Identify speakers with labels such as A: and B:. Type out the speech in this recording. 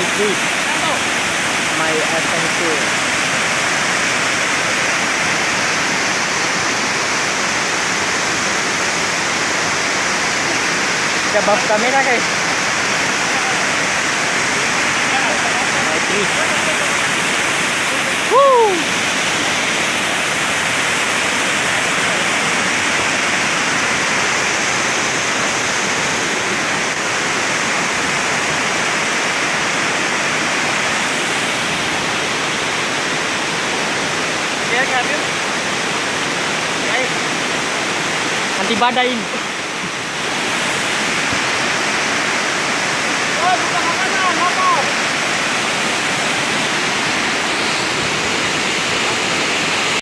A: may tree. May SM2. Sabab kami na guys. May tree. Woo! Guys, antibadain.